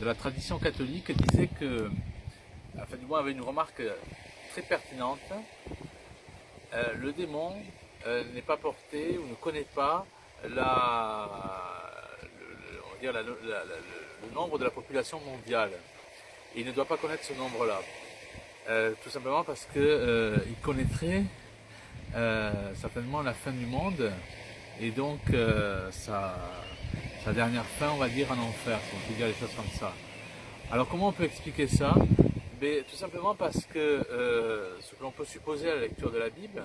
de la tradition catholique disait que, enfin du moins avait une remarque très pertinente, le démon n'est pas porté ou ne connaît pas on va dire le nombre de la population mondiale. Et il ne doit pas connaître ce nombre-là. Tout simplement parce qu'il connaîtrait certainement la fin du monde et donc sa dernière fin, on va dire, en enfer, si on peut dire les choses comme ça. Alors comment on peut expliquer ça? Tout simplement parce que ce que l'on peut supposer à la lecture de la Bible,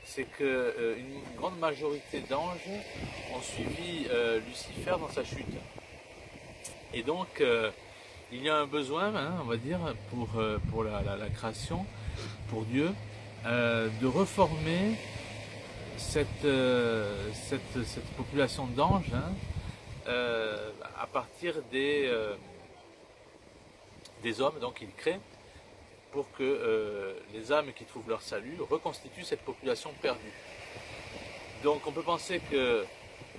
c'est qu'une grande majorité d'anges ont suivi Lucifer dans sa chute. Et donc il y a un besoin, on va dire, pour la création, pour Dieu, de reformer cette population d'anges à partir des hommes, donc il crée, pour que les âmes qui trouvent leur salut reconstituent cette population perdue. Donc on peut penser que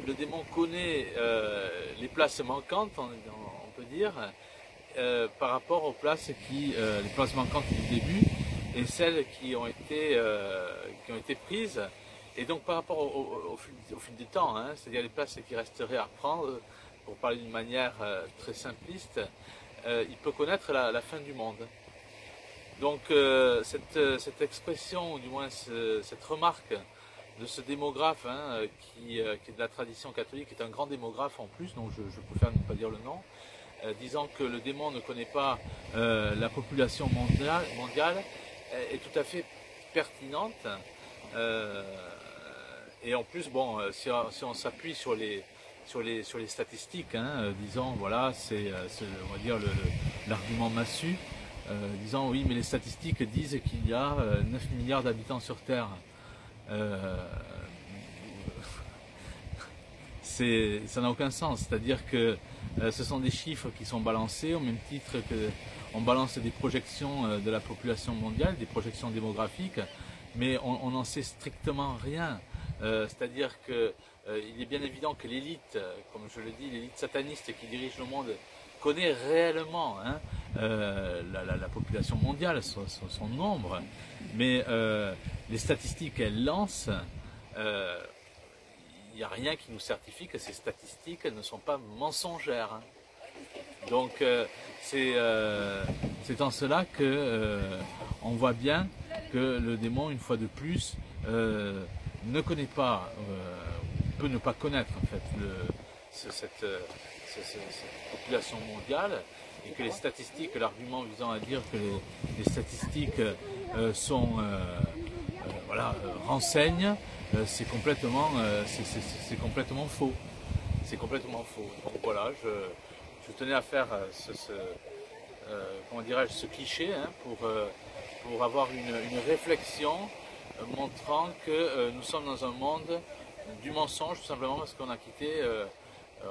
le démon connaît les places manquantes, on peut dire, par rapport aux places les places manquantes du début et celles qui ont été prises. Et donc par rapport au fil du temps, c'est-à-dire les places qui resteraient à prendre, pour parler d'une manière très simpliste, il peut connaître la fin du monde. Donc cette expression, ou du moins cette remarque de ce démographe qui est de la tradition catholique, qui est un grand démographe en plus, donc je préfère ne pas dire le nom, disant que le démon ne connaît pas la population mondiale est tout à fait pertinente. Et en plus, bon, si on s'appuie sur les statistiques, disons, voilà, c'est on va dire l'argument massu, disant oui, mais les statistiques disent qu'il y a 9 milliards d'habitants sur Terre. Ça n'a aucun sens, c'est-à-dire que ce sont des chiffres qui sont balancés au même titre qu'on balance des projections de la population mondiale, des projections démographiques, mais on n'en sait strictement rien. C'est-à-dire qu'il est bien évident que l'élite, comme je le dis, l'élite sataniste qui dirige le monde, connaît réellement la population mondiale, son nombre, mais les statistiques qu'elle lance, il n'y a rien qui nous certifie que ces statistiques ne sont pas mensongères. Donc c'est en cela que on voit bien que le démon, une fois de plus, ne connaît pas, peut ne pas connaître en fait cette population mondiale, et que les statistiques, l'argument visant à dire que les statistiques renseignent, c'est complètement faux. C'est complètement faux. Donc voilà, je tenais à faire comment dirais-je, ce cliché pour avoir une réflexion montrant que nous sommes dans un monde du mensonge, tout simplement parce qu'on a quitté,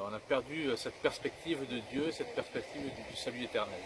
on a perdu cette perspective de Dieu, cette perspective du salut éternel.